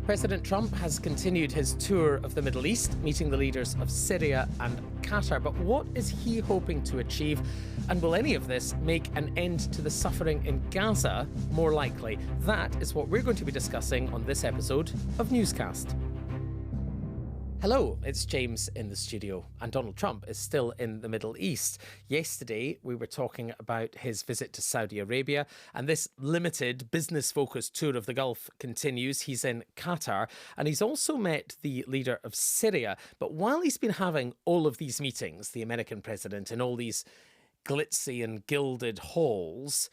President Trump has continued his tour of the Middle East, meeting the leaders of Syria and Qatar. But what is he hoping to achieve? And will any of this make an end to the suffering in Gaza more likely? That is what we're going to be discussing on this episode of Newscast. Hello, it's James in the studio, and Donald Trump is still in the Middle East. Yesterday, we were talking about his visit to Saudi Arabia, and this limited business-focused tour of the Gulf continues. He's in Qatar, and he's also met the leader of Syria. But while he's been having all of these meetings, the American president, in all these glitzy and gilded halls,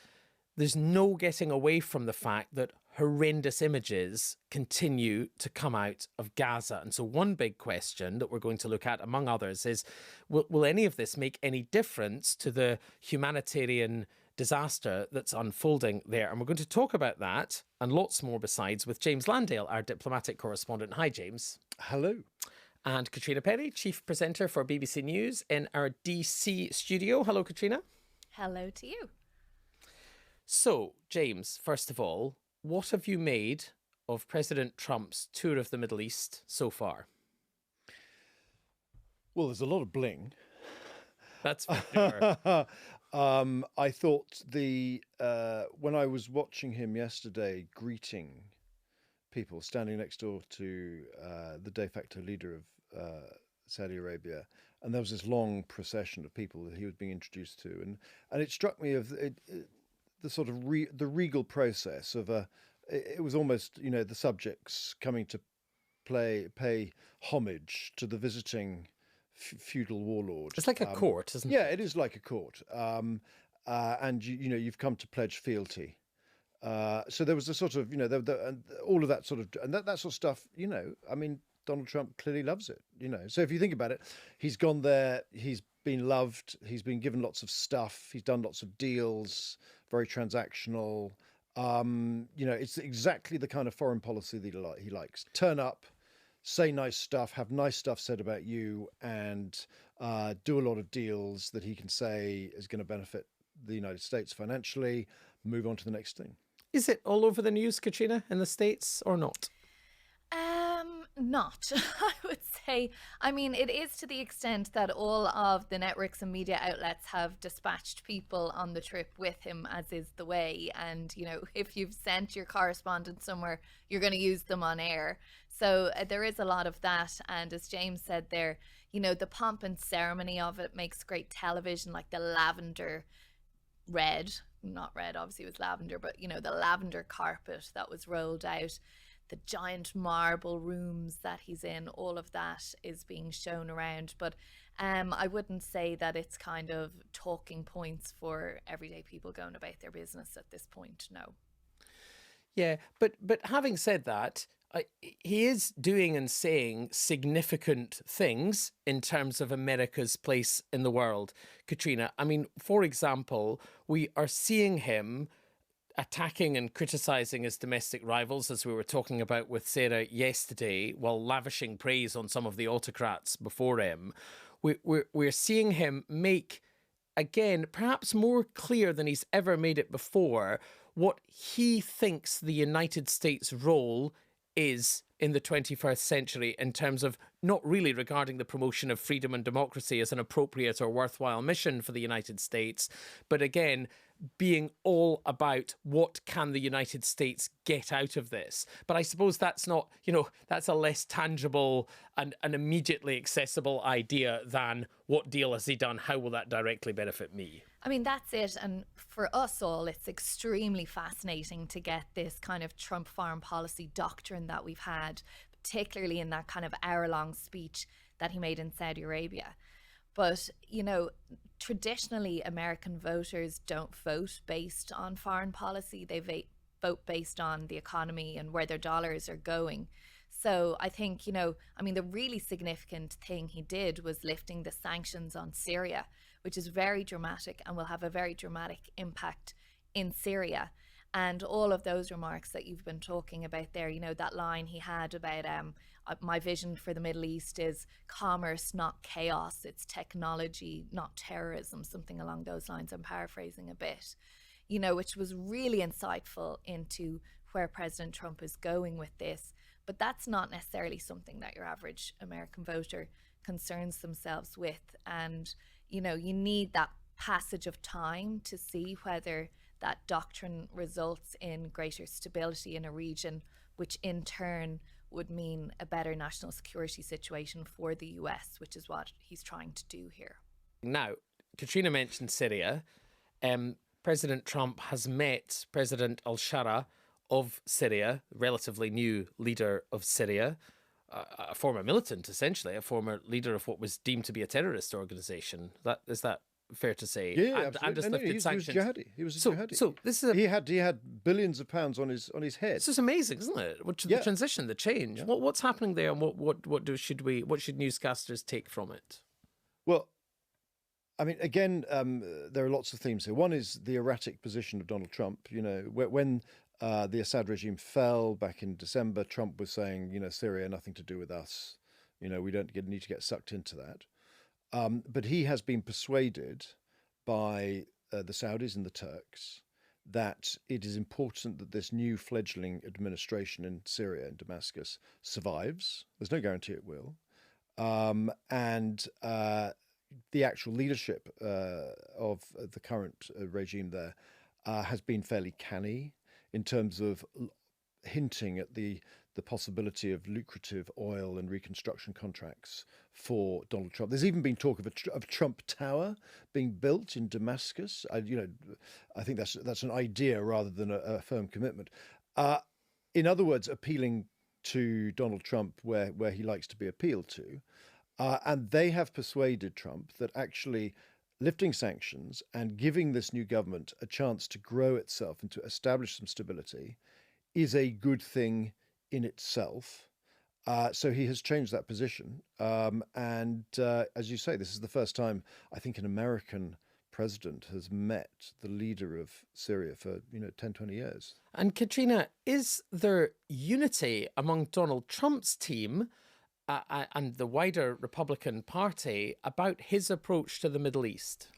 there's no getting away from the fact that horrendous images continue to come out of Gaza. And so one big question that we're going to look at, among others, is will any of this make any difference to the humanitarian disaster that's unfolding there? And we're going to talk about that and lots more besides with James Landale, our diplomatic correspondent. Hi, James. Hello. And Caitriona Perry, chief presenter for BBC News in our DC studio. Hello, Caitriona. Hello to you. So, James, first of all, what have you made of President Trump's tour of the Middle East so far? Well, there's a lot of bling. That's for sure. I thought when I was watching him yesterday greeting people standing next door to the de facto leader of Saudi Arabia, and there was this long procession of people that he was being introduced to, and it struck me of the sort of the regal process of it was almost, the subjects coming to pay homage to the visiting feudal warlord. It's like a court, isn't it? Yeah, it is like a court. And you've come to pledge fealty. So there was a sort of, and all of that sort of, and that sort of stuff, Donald Trump clearly loves it, So if you think about it, he's gone there, he's been loved, he's been given lots of stuff, he's done lots of deals, very transactional. It's exactly the kind of foreign policy that he likes. Turn up, say nice stuff, have nice stuff said about you, and do a lot of deals that he can say is going to benefit the United States financially, move on to the next thing. Is it all over the news, Caitriona, in the States or not? Not, I would say. I mean, it is to the extent that all of the networks and media outlets have dispatched people on the trip with him, as is the way. And, if you've sent your correspondent somewhere, you're going to use them on air. So there is a lot of that. And as James said there, the pomp and ceremony of it makes great television, like the lavender red, not red, obviously it was lavender, but, the lavender carpet that was rolled out. The giant marble rooms that he's in, all of that is being shown around. But I wouldn't say that it's kind of talking points for everyday people going about their business at this point, no. Yeah, but having said that, he is doing and saying significant things in terms of America's place in the world, Caitriona. I mean, for example, we are seeing him attacking and criticising his domestic rivals, as we were talking about with Sarah yesterday, while lavishing praise on some of the autocrats before him. We're seeing him make, again, perhaps more clear than he's ever made it before, what he thinks the United States' role is in the 21st century in terms of not really regarding the promotion of freedom and democracy as an appropriate or worthwhile mission for the United States, but again, being all about what can the United States get out of this. But I suppose that's not, that's a less tangible and an immediately accessible idea than what deal has he done? How will that directly benefit me? I mean, that's it. And for us all, it's extremely fascinating to get this kind of Trump foreign policy doctrine that we've had, particularly in that kind of hour-long speech that he made in Saudi Arabia. But, traditionally, American voters don't vote based on foreign policy. They vote based on the economy and where their dollars are going. So I think, the really significant thing he did was lifting the sanctions on Syria, which is very dramatic and will have a very dramatic impact in Syria. And all of those remarks that you've been talking about there, that line he had about my vision for the Middle East is commerce, not chaos. It's technology, not terrorism, something along those lines. I'm paraphrasing a bit, which was really insightful into where President Trump is going with this. But that's not necessarily something that your average American voter concerns themselves with. And, you need that passage of time to see whether that doctrine results in greater stability in a region, which in turn would mean a better national security situation for the US, which is what he's trying to do here. Now, Caitriona mentioned Syria. President Trump has met President al-Shara of Syria, relatively new leader of Syria, a former militant, essentially, a former leader of what was deemed to be a terrorist organisation. Is that fair to say? Yeah, and absolutely. just lifted sanctions. He was a jihadi. So this is he had billions of pounds on his head. This is amazing, isn't it? The transition, the change. Yeah. What's happening there, and what should newscasters take from it? Well, I mean, again, there are lots of themes here. One is the erratic position of Donald Trump. When the Assad regime fell back in December, Trump was saying, Syria, nothing to do with us. We don't need to get sucked into that. But he has been persuaded by the Saudis and the Turks that it is important that this new fledgling administration in Syria and Damascus survives. There's no guarantee it will. And the actual leadership of the current regime there has been fairly canny in terms of hinting at the possibility of lucrative oil and reconstruction contracts for Donald Trump. There's even been talk of Trump Tower being built in Damascus. I think that's an idea rather than a firm commitment. In other words, appealing to Donald Trump where he likes to be appealed to. And they have persuaded Trump that actually lifting sanctions and giving this new government a chance to grow itself and to establish some stability is a good thing in itself. So he has changed that position. And as you say, this is the first time I think an American president has met the leader of Syria for 10, 20 years. And Caitriona, is there unity among Donald Trump's team and the wider Republican Party about his approach to the Middle East?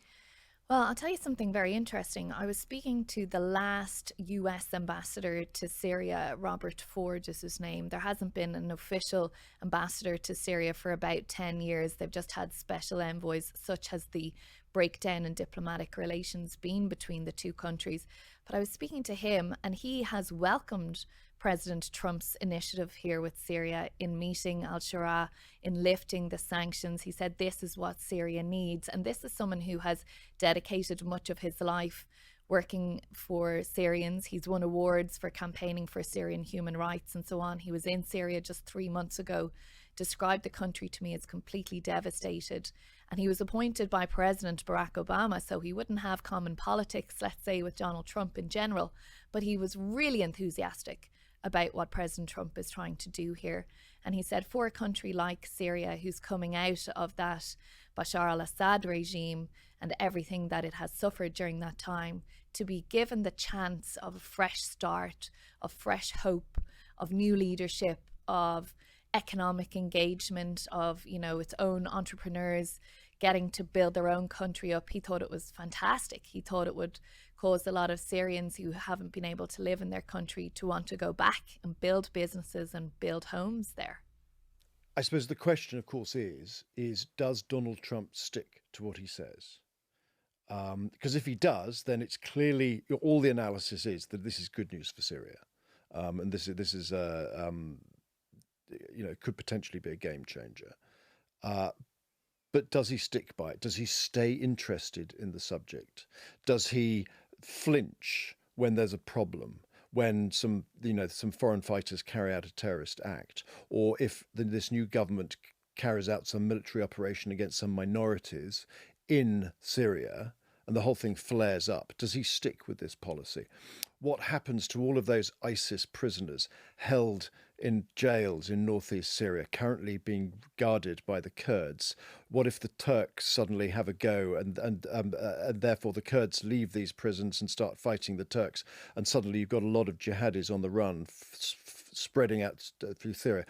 Well, I'll tell you something very interesting. I was speaking to the last US ambassador to Syria, Robert Ford is his name. There hasn't been an official ambassador to Syria for about 10 years. They've just had special envoys, such has the breakdown in diplomatic relations been between the two countries. But I was speaking to him, and he has welcomed President Trump's initiative here with Syria in meeting al-Shara, in lifting the sanctions. He said this is what Syria needs. And this is someone who has dedicated much of his life working for Syrians. He's won awards for campaigning for Syrian human rights and so on. He was in Syria just 3 months ago, described the country to me as completely devastated. And he was appointed by President Barack Obama, so he wouldn't have common politics, let's say, with Donald Trump in general. But he was really enthusiastic about what President Trump is trying to do here. And he said for a country like Syria, who's coming out of that Bashar al-Assad regime and everything that it has suffered during that time, to be given the chance of a fresh start, of fresh hope, of new leadership, of economic engagement, of, its own entrepreneurs getting to build their own country up. He thought it was fantastic. He thought it would cause a lot of Syrians who haven't been able to live in their country to want to go back and build businesses and build homes there. I suppose the question, of course, is does Donald Trump stick to what he says? Because if he does, then it's clearly, all the analysis is that this is good news for Syria. And this is could potentially be a game changer. But does he stick by it? Does he stay interested in the subject? Does he flinch when there's a problem, when some foreign fighters carry out a terrorist act, or if this new government carries out some military operation against some minorities in Syria and the whole thing flares up? Does he stick with this policy? What happens to all of those ISIS prisoners held in jails in northeast Syria, currently being guarded by the Kurds? What if the Turks suddenly have a go and therefore the Kurds leave these prisons and start fighting the Turks, and suddenly you've got a lot of jihadis on the run spreading out through Syria?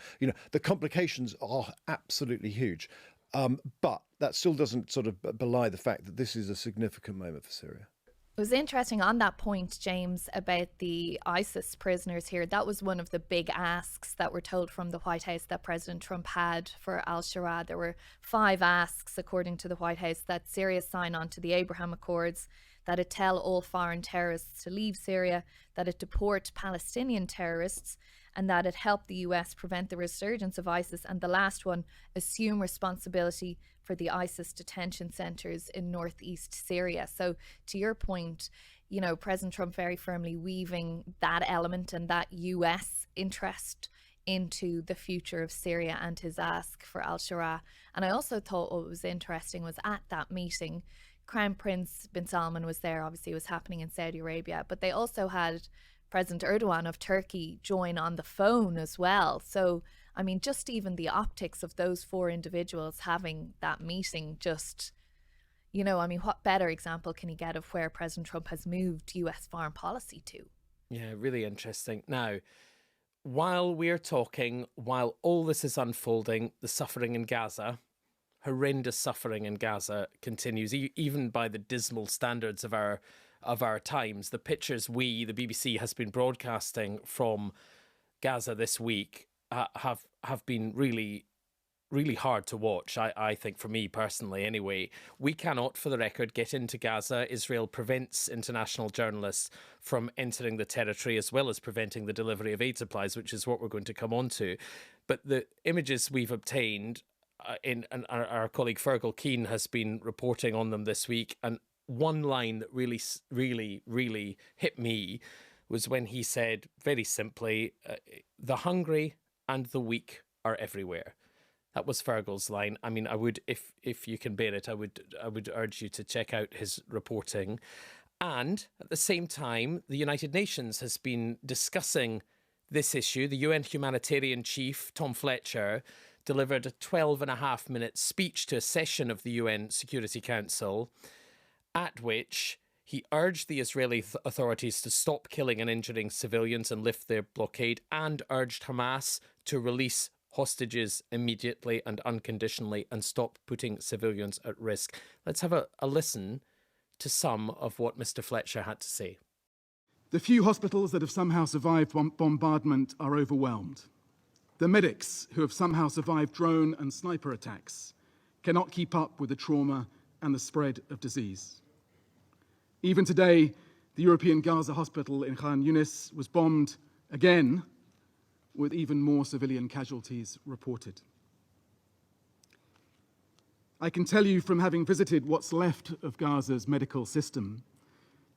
The complications are absolutely huge. But that still doesn't sort of belie the fact that this is a significant moment for Syria. It was interesting on that point, James, about the ISIS prisoners here. That was one of the big asks that were told from the White House that President Trump had for al-Shara. There were 5 asks, according to the White House, that Syria sign on to the Abraham Accords, that it tell all foreign terrorists to leave Syria, that it deport Palestinian terrorists, and that it help the US prevent the resurgence of ISIS. And the last one, assume responsibility for the ISIS detention centres in northeast Syria. So to your point, President Trump very firmly weaving that element and that US interest into the future of Syria and his ask for al-Shara. And I also thought what was interesting was at that meeting, Crown Prince bin Salman was there. Obviously it was happening in Saudi Arabia, but they also had President Erdogan of Turkey join on the phone as well. So, I mean, just even the optics of those 4 individuals having that meeting, just, what better example can you get of where President Trump has moved US foreign policy to? Yeah, really interesting. Now, while we're talking, while all this is unfolding, the suffering in Gaza, horrendous suffering in Gaza continues, even by the dismal standards of our times. The pictures the BBC has been broadcasting from Gaza this week have been really, really hard to watch, I think, for me personally anyway. We cannot, for the record, get into Gaza. Israel prevents international journalists from entering the territory, as well as preventing the delivery of aid supplies, which is what we're going to come on to. But the images we've obtained, and our colleague Fergal Keane has been reporting on them this week, and one line that really, really, really hit me was when he said, very simply, the hungry and the weak are everywhere. That was Fergal's line. I mean, I would, if you can bear it, I would urge you to check out his reporting. And at the same time, the United Nations has been discussing this issue. The UN humanitarian chief, Tom Fletcher, delivered a 12.5-minute speech to a session of the UN Security Council, at which he urged the Israeli authorities to stop killing and injuring civilians and lift their blockade, and urged Hamas to release hostages immediately and unconditionally and stop putting civilians at risk. Let's have a listen to some of what Mr. Fletcher had to say. The few hospitals that have somehow survived bombardment are overwhelmed. The medics who have somehow survived drone and sniper attacks cannot keep up with the trauma and the spread of disease. Even today, the European Gaza hospital in Khan Yunis was bombed again, with even more civilian casualties reported. I can tell you from having visited what's left of Gaza's medical system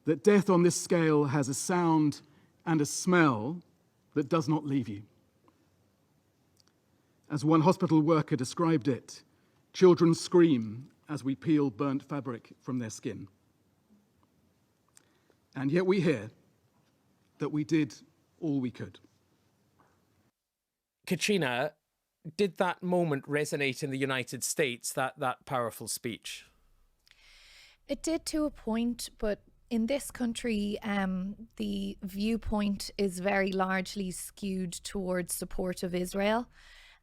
that death on this scale has a sound and a smell that does not leave you. As one hospital worker described it, children scream as we peel burnt fabric from their skin. And yet we hear that we did all we could. Katrina, did that moment resonate in the United States, that powerful speech? It did to a point, but in this country, the viewpoint is very largely skewed towards support of Israel.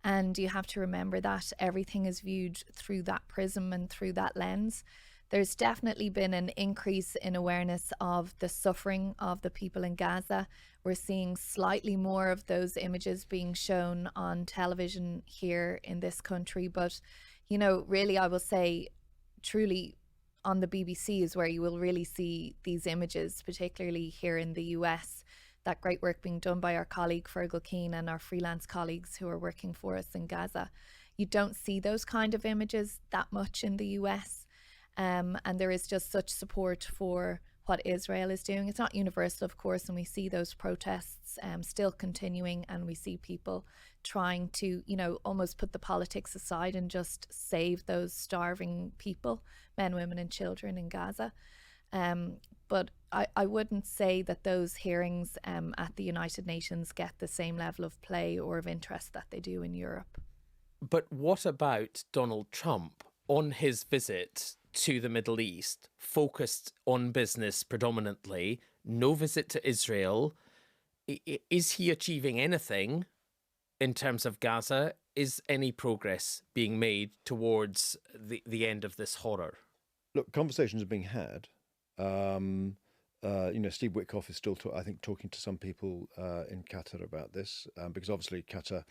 And you have to remember that everything is viewed through that prism and through that lens. There's definitely been an increase in awareness of the suffering of the people in Gaza. We're seeing slightly more of those images being shown on television here in this country. But, you know, really, I will say, truly, on the BBC is where you will really see these images, particularly here in the US. That great work being done by our colleague Fergal Keane and our freelance colleagues who are working for us in Gaza. You don't see those kind of images that much in the US. And there is just such support for what Israel is doing. It's not universal, of course, and we see those protests still continuing, and we see people trying to, you know, almost put the politics aside and just save those starving people, men, women and children in Gaza. But I wouldn't say that those hearings at the United Nations get the same level of play or of interest that they do in Europe. But what about Donald Trump on his visit to the Middle East, focused on business predominantly, no visit to Israel? Is he achieving anything in terms of Gaza? Is any progress being made towards the end of this horror? Look, conversations are being had. Steve Witkoff is still, talking to some people in Qatar about this, because obviously Qatar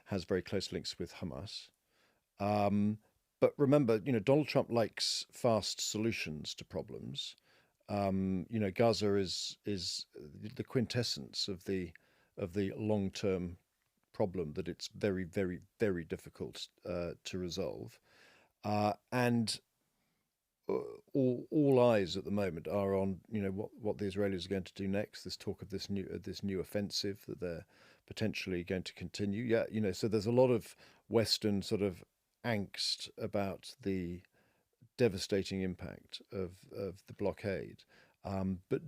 has very close links with Hamas. But remember, Donald Trump likes fast solutions to problems. Gaza is the quintessence of the long-term problem that it's very, very, very difficult to resolve, and all eyes at the moment are on what the Israelis are going to do next. This talk of this new offensive that they're potentially going to continue. So there's a lot of Western sort of angst about the devastating impact of the blockade. But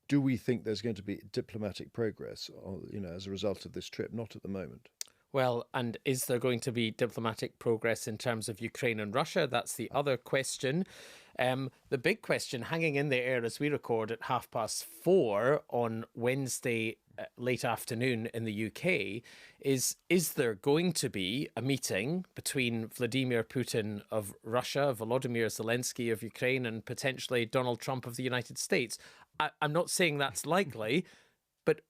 do we think there's going to be diplomatic progress, as a result of this trip? Not at the moment. Well, and is there going to be diplomatic progress in terms of Ukraine and Russia? That's the other question. The big question hanging in the air as we record at 4:30 on Wednesday late afternoon in the UK is there going to be a meeting between Vladimir Putin of Russia, Volodymyr Zelensky of Ukraine, and potentially Donald Trump of the United States? I'm not saying that's likely, but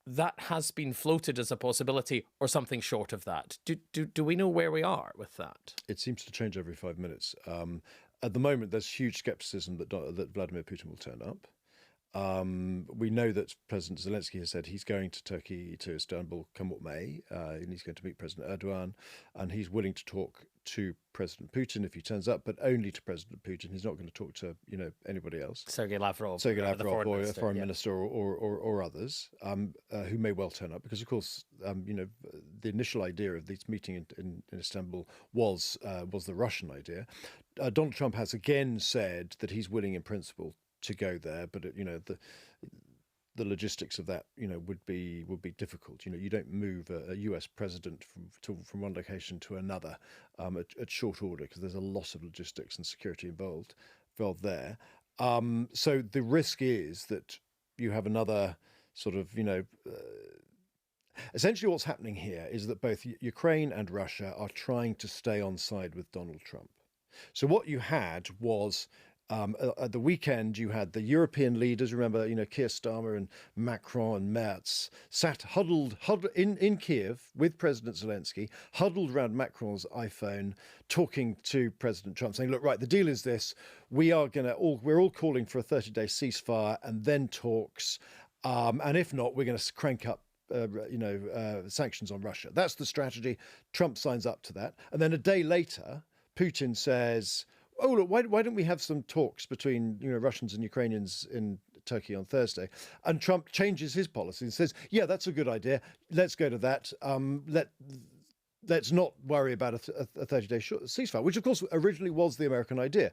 that has been floated as a possibility, or something short of that. Do we know where we are with that? It seems to change every 5 minutes. At the moment, there's huge skepticism that Vladimir Putin will turn up. We know that President Zelensky has said he's going to Turkey, to Istanbul, come what may, and he's going to meet President Erdogan, and he's willing to talk to President Putin if he turns up, but only to President Putin. He's not going to talk to anybody else. Sergei Lavrov, or a foreign minister, or others who may well turn up, because of course the initial idea of this meeting in Istanbul was the Russian idea. Donald Trump has again said that he's willing in principle to go there, but the logistics of that would be difficult. You don't move a US president from one location to another at short order, because there's a lot of logistics and security involved there. So the risk is that you have another sort of essentially what's happening here is that both Ukraine and Russia are trying to stay on side with Donald Trump. So what you had was, at the weekend, you had the European leaders, remember, Keir Starmer and Macron and Merz, sat huddled in Kiev with President Zelensky, huddled around Macron's iPhone, talking to President Trump, saying, look, right, the deal is this. We're all calling for a 30-day ceasefire and then talks. And if not, we're going to crank up sanctions on Russia. That's the strategy. Trump signs up to that. And then a day later, Putin says, oh, look, why don't we have some talks between Russians and Ukrainians in Turkey on Thursday? And Trump changes his policy and says, yeah, that's a good idea. Let's go to that. Let's not worry about a 30-day ceasefire, which, of course, originally was the American idea.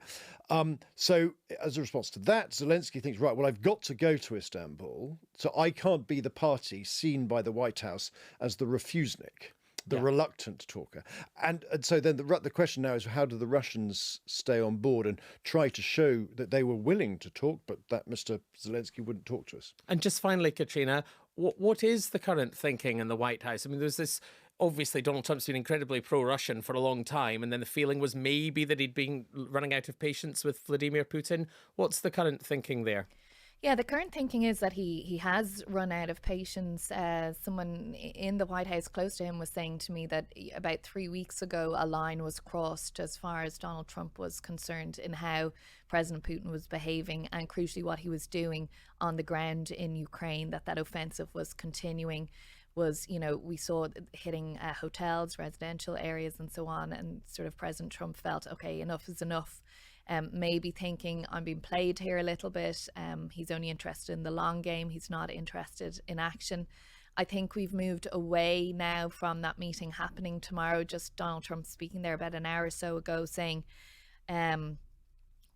So as a response to that, Zelensky thinks, right, well, I've got to go to Istanbul, so I can't be the party seen by the White House as the refusenik, the reluctant talker. And so then the question now is, how do the Russians stay on board and try to show that they were willing to talk, but that Mr. Zelensky wouldn't talk to us? And just finally, Caitriona, what is the current thinking in the White House? I mean, there's this, obviously Donald Trump's been incredibly pro-Russian for a long time, and then the feeling was maybe that he'd been running out of patience with Vladimir Putin. What's the current thinking there? Yeah, the current thinking is that he has run out of patience. Someone in the White House close to him was saying to me that about 3 weeks ago, a line was crossed as far as Donald Trump was concerned in how President Putin was behaving, and crucially what he was doing on the ground in Ukraine, that offensive was continuing. Was, we saw hitting hotels, residential areas and so on, and sort of President Trump felt, okay, enough is enough. Maybe thinking, I'm being played here a little bit. He's only interested in the long game. He's not interested in action. I think we've moved away now from that meeting happening tomorrow. Just Donald Trump speaking there about an hour or so ago saying,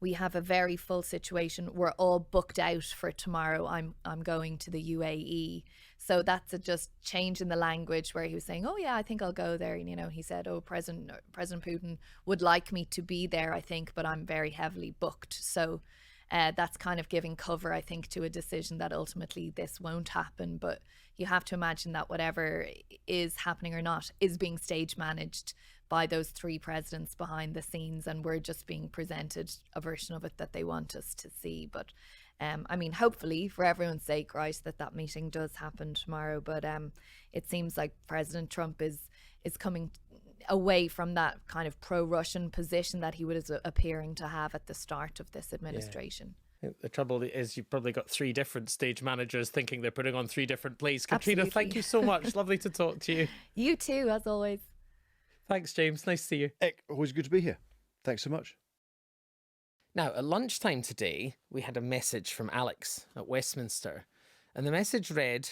we have a very full situation. We're all booked out for tomorrow. I'm going to the UAE. So that's a just change in the language, where he was saying, oh yeah, I think I'll go there. And, he said, oh, President Putin would like me to be there, I think, but I'm very heavily booked. So that's kind of giving cover, I think, to a decision that ultimately this won't happen. But you have to imagine that whatever is happening or not is being stage managed by those three presidents behind the scenes, and we're just being presented a version of it that they want us to see. But I mean, hopefully, for everyone's sake, right, that meeting does happen tomorrow. But it seems like President Trump is coming away from that kind of pro-Russian position that he was appearing to have at the start of this administration. Yeah. The trouble is you've probably got 3 different stage managers thinking they're putting on 3 different plays. Caitriona, Absolutely. thank you so much. Lovely to talk to you. You too, as always. Thanks, James. Nice to see you. Always good to be here. Thanks so much. Now, at lunchtime today, we had a message from Alex at Westminster. And the message read,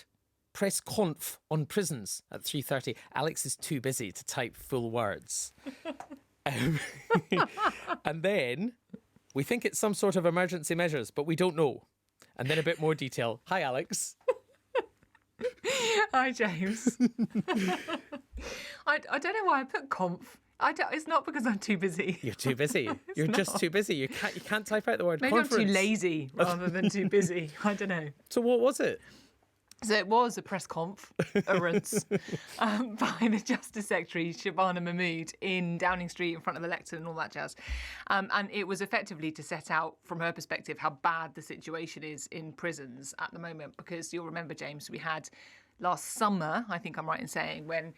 press conf on prisons at 3:30. Alex is too busy to type full words. And then we think it's some sort of emergency measures, but we don't know. And then a bit more detail. Hi, Alex. Hi, James. I don't know why I put conf. It's not because I'm too busy. You're too busy. You're just too busy. You can't type out the word Maybe conference. I'm too lazy rather than too busy. I don't know. So what was it? So it was a press conference by the Justice Secretary, Shabana Mahmood, in Downing Street in front of the lectern and all that jazz. And it was effectively to set out, from her perspective, how bad the situation is in prisons at the moment. Because you'll remember, James, we had last summer, I think I'm right in saying, when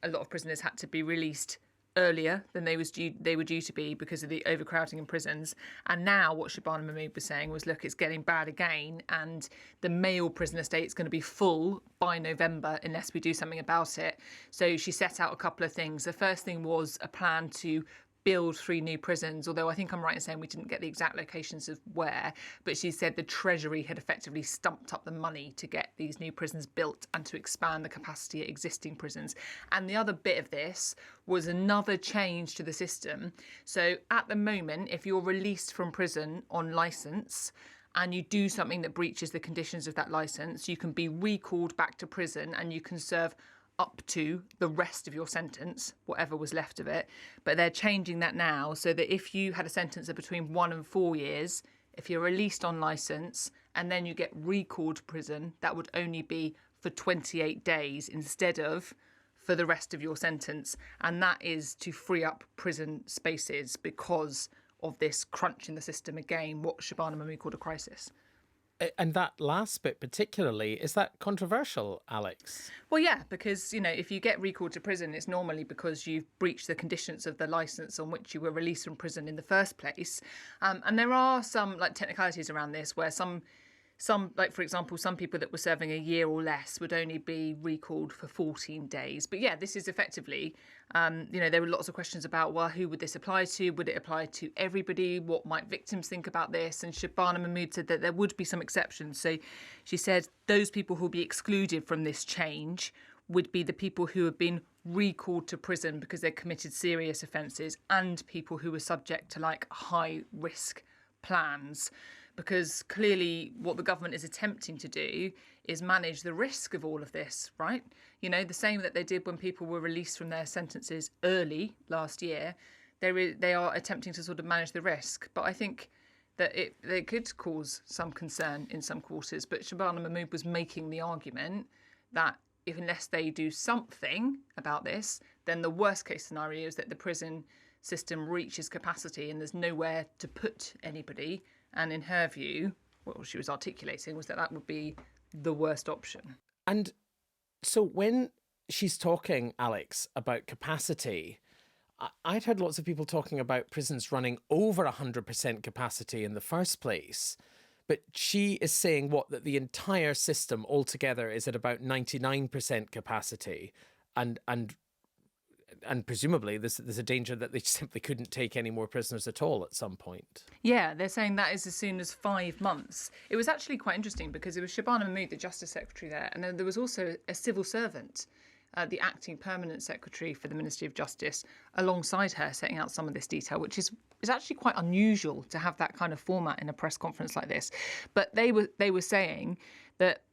a lot of prisoners had to be released earlier than they were due to be because of the overcrowding in prisons. And now what Shabana Mahmood was saying was, look, it's getting bad again, and the male prison estate's going to be full by November unless we do something about it. So she set out a couple of things. The first thing was a plan to build 3 new prisons, although I think I'm right in saying we didn't get the exact locations of where, but she said the Treasury had effectively stumped up the money to get these new prisons built and to expand the capacity at existing prisons. And the other bit of this was another change to the system. So at the moment, if you're released from prison on licence and you do something that breaches the conditions of that licence, you can be recalled back to prison and you can serve up to the rest of your sentence, whatever was left of it. But they're changing that now so that if you had a sentence of between 1 and 4 years, if you're released on licence and then you get recalled to prison, that would only be for 28 days instead of for the rest of your sentence. And that is to free up prison spaces because of this crunch in the system, again, what Shabana Mahmood called a crisis. And that last bit particularly, is that controversial, Alex? Well, yeah, because, if you get recalled to prison, it's normally because you've breached the conditions of the licence on which you were released from prison in the first place. And there are some technicalities around this where some, for example, some people that were serving a year or less would only be recalled for 14 days. But yeah, this is effectively, there were lots of questions about, well, who would this apply to? Would it apply to everybody? What might victims think about this? And Shabana Mahmood said that there would be some exceptions. So she said those people who will be excluded from this change would be the people who have been recalled to prison because they committed serious offences and people who were subject to high risk plans. Because clearly what the government is attempting to do is manage the risk of all of this, right? The same that they did when people were released from their sentences early last year. They are attempting to sort of manage the risk. But I think that it could cause some concern in some quarters. But Shabana Mahmood was making the argument that unless they do something about this, then the worst case scenario is that the prison system reaches capacity and there's nowhere to put anybody. And in her view, what she was articulating was that would be the worst option. And so when she's talking, Alex, about capacity, I'd heard lots of people talking about prisons running over 100% capacity in the first place. But she is saying that the entire system altogether is at about 99% capacity. And presumably there's a danger that they simply couldn't take any more prisoners at all at some point. Yeah, they're saying that is as soon as 5 months. It was actually quite interesting because it was Shabana Mahmood, the Justice Secretary there, and then there was also a civil servant, the acting permanent secretary for the Ministry of Justice, alongside her setting out some of this detail, which is actually quite unusual to have that kind of format in a press conference like this. But they were saying that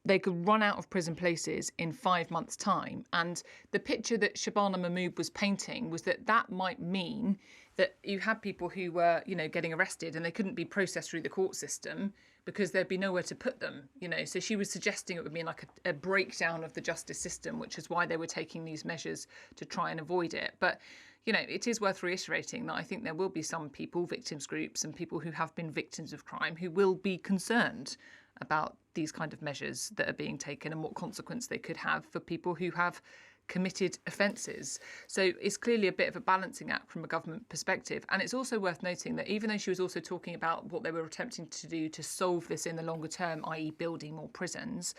they could run out of prison places in 5 months' time. And the picture that Shabana Mahmood was painting was that might mean that you had people who were, getting arrested and they couldn't be processed through the court system because there'd be nowhere to put them, So she was suggesting it would mean like a breakdown of the justice system, which is why they were taking these measures to try and avoid it. But it is worth reiterating that I think there will be some people, victims groups and people who have been victims of crime who will be concerned about these kind of measures that are being taken and what consequence they could have for people who have committed offences. So it's clearly a bit of a balancing act from a government perspective. And it's also worth noting that even though she was also talking about what they were attempting to do to solve this in the longer term, i.e. building more prisons,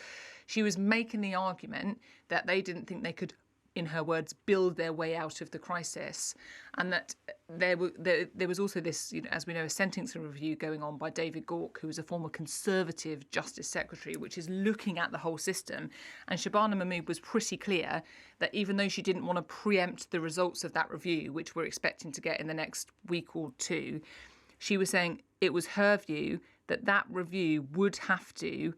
she was making the argument that they didn't think they could, in her words, build their way out of the crisis, and that there was also this, as we know, a sentencing review going on by David Gauke, who was a former Conservative Justice Secretary, which is looking at the whole system. And Shabana Mahmood was pretty clear that even though she didn't want to preempt the results of that review, which we're expecting to get in the next week or two, she was saying it was her view that review would have to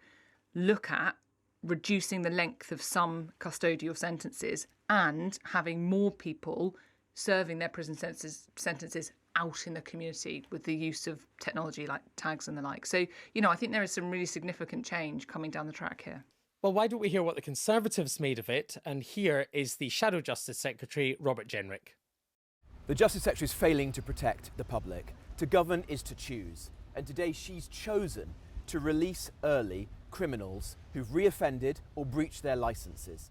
look at reducing the length of some custodial sentences and having more people serving their prison sentences out in the community with the use of technology like tags and the like. So, I think there is some really significant change coming down the track here. Well, why don't we hear what the Conservatives made of it? And here is the Shadow Justice Secretary, Robert Jenrick. The Justice Secretary is failing to protect the public. To govern is to choose. And today she's chosen to release early criminals who've reoffended or breached their licences.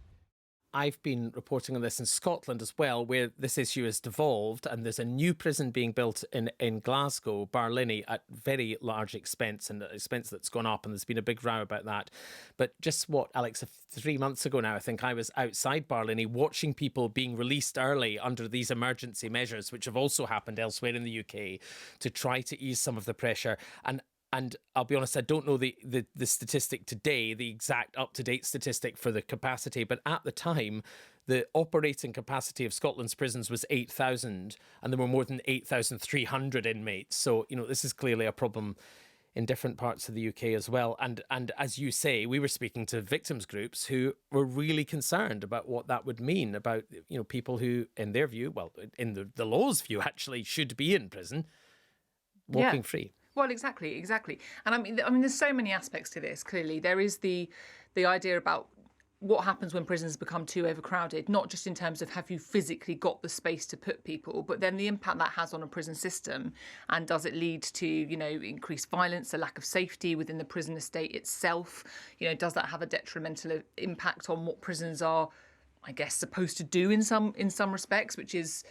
I've been reporting on this in Scotland as well, where this issue has devolved, and there's a new prison being built in Glasgow, Barlinnie, at very large expense, and an expense that's gone up, and there's been a big row about that. But just Alex, 3 months ago now, I think I was outside Barlinnie watching people being released early under these emergency measures, which have also happened elsewhere in the UK, to try to ease some of the pressure. And I'll be honest, I don't know the statistic today, the exact up-to-date statistic for the capacity, but at the time, the operating capacity of Scotland's prisons was 8,000, and there were more than 8,300 inmates. So, this is clearly a problem in different parts of the UK as well. And as you say, we were speaking to victims groups who were really concerned about what that would mean about, people who, in their view, well, in the law's view, actually should be in prison, walking free. Well, exactly. And I mean, there's so many aspects to this. Clearly, there is the idea about what happens when prisons become too overcrowded, not just in terms of have you physically got the space to put people, but then the impact that has on a prison system. And does it lead to, increased violence, a lack of safety within the prison estate itself? Does that have a detrimental impact on what prisons are, I guess, supposed to do in some respects, which is,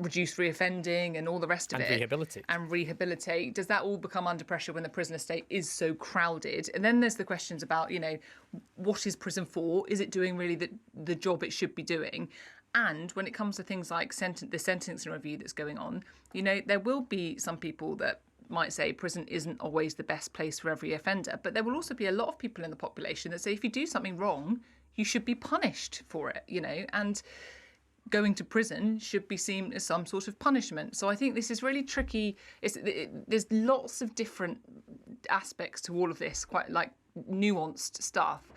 reduce reoffending and all the rest of it. And rehabilitate. Does that all become under pressure when the prison estate is so crowded? And then there's the questions about, what is prison for? Is it doing really the job it should be doing? And when it comes to things like the sentencing review that's going on, there will be some people that might say prison isn't always the best place for every offender. But there will also be a lot of people in the population that say if you do something wrong, you should be punished for it, and going to prison should be seen as some sort of punishment. So I think this is really tricky. There's lots of different aspects to all of this, quite like nuanced stuff.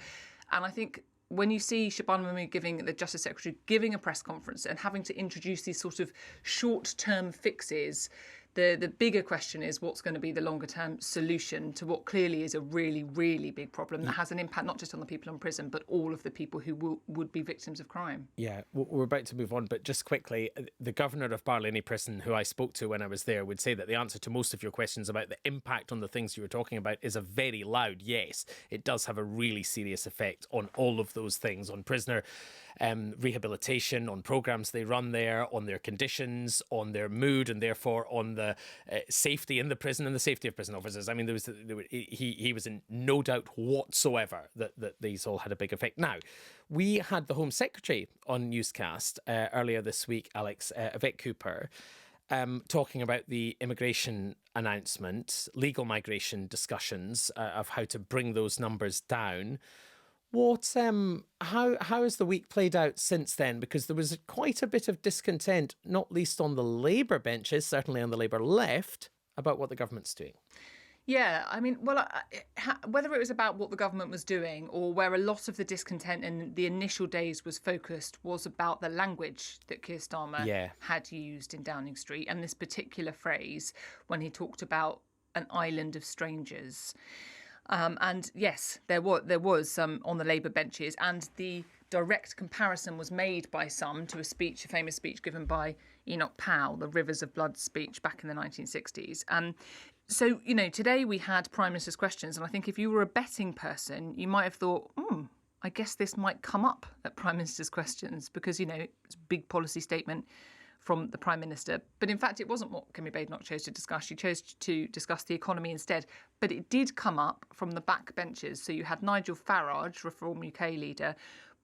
And I think when you see Shabana Mahmood, the Justice Secretary, giving a press conference and having to introduce these sort of short-term fixes, the bigger question is what's going to be the longer-term solution to what clearly is a really, really big problem that has an impact not just on the people in prison, but all of the people who would be victims of crime. Yeah, we're about to move on, but just quickly, the governor of Barlinnie Prison, who I spoke to when I was there, would say that the answer to most of your questions about the impact on the things you were talking about is a very loud yes. It does have a really serious effect on all of those things, on prisoner rehabilitation, on programmes they run there, on their conditions, on their mood, and therefore on the safety in the prison and the safety of prison officers. I mean, he was in no doubt whatsoever that these all had a big effect. Now, we had the Home Secretary on Newscast earlier this week, Alex, Yvette Cooper, talking about the immigration announcement, legal migration discussions of how to bring those numbers down. How has the week played out since then? Because there was quite a bit of discontent, not least on the Labour benches, certainly on the Labour left, about what the government's doing. Yeah, I mean, well, whether it was about what the government was doing or where a lot of the discontent in the initial days was focused was about the language that Keir Starmer had used in Downing Street, and this particular phrase when he talked about an island of strangers. And yes, there was some on the Labour benches, and the direct comparison was made by some to a famous speech given by Enoch Powell, the Rivers of Blood speech back in the 1960s. So, today we had Prime Minister's questions, and I think if you were a betting person, you might have thought, I guess this might come up at Prime Minister's questions because, it's a big policy statement from the Prime Minister. But in fact, it wasn't what Kemi Badenoch chose to discuss. She chose to discuss the economy instead. But it did come up from the back benches. So you had Nigel Farage, Reform UK leader,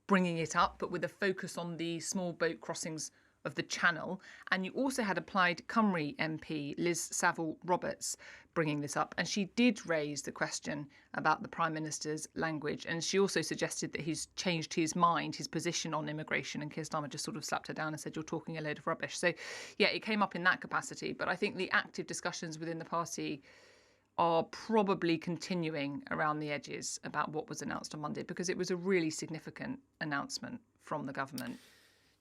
bringing it up, but with a focus on the small boat crossings of the Channel. And you also had a Plaid Cymru MP, Liz Saville-Roberts, bringing this up. And she did raise the question about the Prime Minister's language. And she also suggested that he's changed his mind, his position on immigration. And Keir Starmer just sort of slapped her down and said, you're talking a load of rubbish. So, yeah, it came up in that capacity. But I think the active discussions within the party are probably continuing around the edges about what was announced on Monday, because it was a really significant announcement from the government.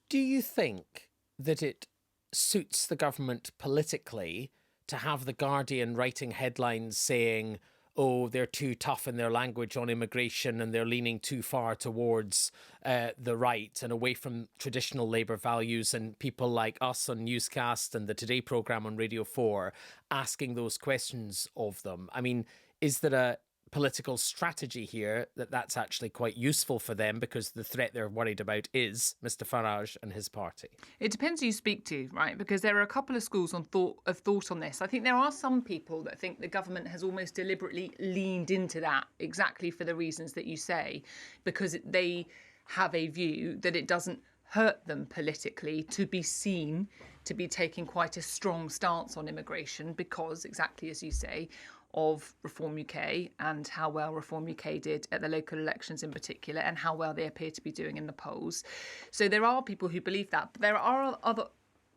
Do you think that it suits the government politically to have The Guardian writing headlines saying, oh, they're too tough in their language on immigration and they're leaning too far towards the right and away from traditional Labour values, and people like us on Newscast and the Today programme on Radio 4 asking those questions of them? I mean, is there a political strategy here that's actually quite useful for them, because the threat they're worried about is Mr Farage and his party? It depends who you speak to, right? Because there are a couple of schools of thought on this. I think there are some people that think the government has almost deliberately leaned into that exactly for the reasons that you say, because they have a view that it doesn't hurt them politically to be seen to be taking quite a strong stance on immigration because, exactly as you say, of Reform UK and how well Reform UK did at the local elections in particular, and how well they appear to be doing in the polls. So there are people who believe that, but there are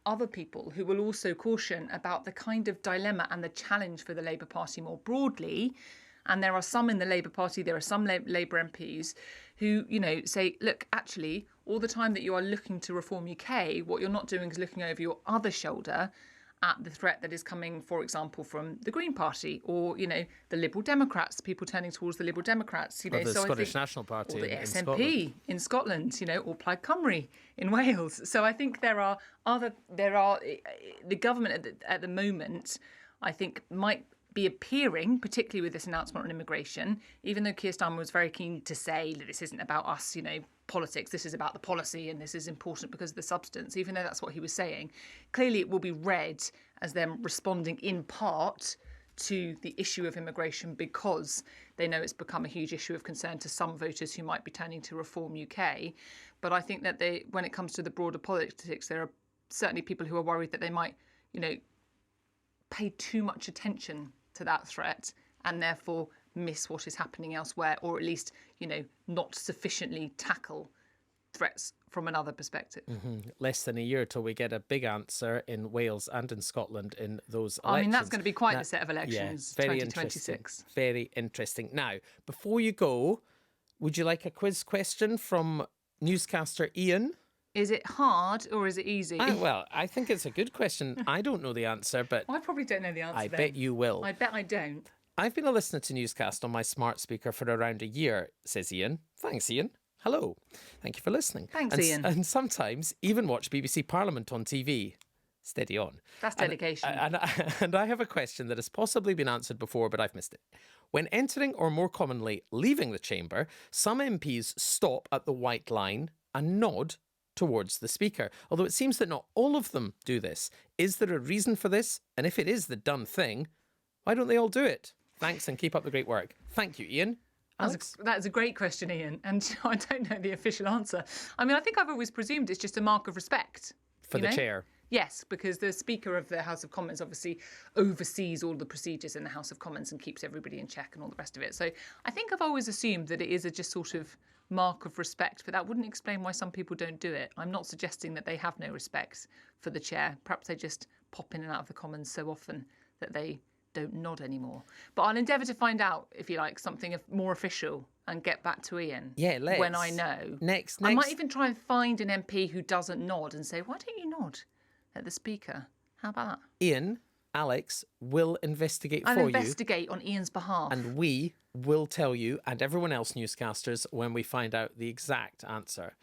other people who will also caution about the kind of dilemma and the challenge for the Labour Party more broadly. And there are some in the Labour Party, there are some Labour MPs who, say, look, actually, all the time that you are looking to Reform UK, what you're not doing is looking over your other shoulder at the threat that is coming, for example, from the Green Party or, the Liberal Democrats, people turning towards the Liberal Democrats. Or the Scottish National Party or the in SNP in Scotland, or Plaid Cymru in Wales. So I think the government at the moment, I think, might be appearing, particularly with this announcement on immigration, even though Keir Starmer was very keen to say that this isn't about us, politics, this is about the policy and this is important because of the substance, even though that's what he was saying. Clearly it will be read as them responding in part to the issue of immigration because they know it's become a huge issue of concern to some voters who might be turning to Reform UK. But I think that when it comes to the broader politics, there are certainly people who are worried that they might, pay too much attention to that threat and therefore miss what is happening elsewhere, or at least, not sufficiently tackle threats from another perspective. Less than a year till we get a big answer in Wales and in Scotland in those elections. I mean, that's going to be quite a set of elections, very 2026. Very interesting. Now, before you go, would you like a quiz question from newscaster Ian? Is it hard or is it easy? Well, I think it's a good question. I don't know the answer, but I probably don't know the answer. I bet you will. I bet I don't. I've been a listener to Newscast on my smart speaker for around a year, says Ian. Thanks, Ian. Hello. Thank you for listening. Thanks, Ian. And sometimes even watch BBC Parliament on TV. Steady on. That's dedication. And I have a question that has possibly been answered before, but I've missed it. When entering, or more commonly, leaving the chamber, some MPs stop at the white line and nod towards the speaker, although it seems that not all of them do this. Is there a reason for this? And if it is the done thing, why don't they all do it? Thanks, and keep up the great work. Thank you, Ian. That is a great question, Ian, and I don't know the official answer. I mean, I think I've always presumed it's just a mark of respect. For the chair? Yes, because the Speaker of the House of Commons obviously oversees all the procedures in the House of Commons and keeps everybody in check and all the rest of it. So I think I've always assumed that it is a just sort of mark of respect, but that wouldn't explain why some people don't do it. I'm not suggesting that they have no respect for the chair. Perhaps they just pop in and out of the Commons so often that they don't nod anymore. But I'll endeavour to find out, if you like, something more official and get back to Ian. Yeah, let's. When I know. Next. I might even try and find an MP who doesn't nod and say, why don't you nod at the Speaker? How about that? Ian, Alex will investigate I'll for you. investigate on Ian's behalf. And we will tell you and everyone else, newscasters, when we find out the exact answer.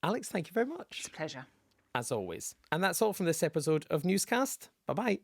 Alex, thank you very much. It's a pleasure. As always. And that's all from this episode of Newscast. Bye-bye.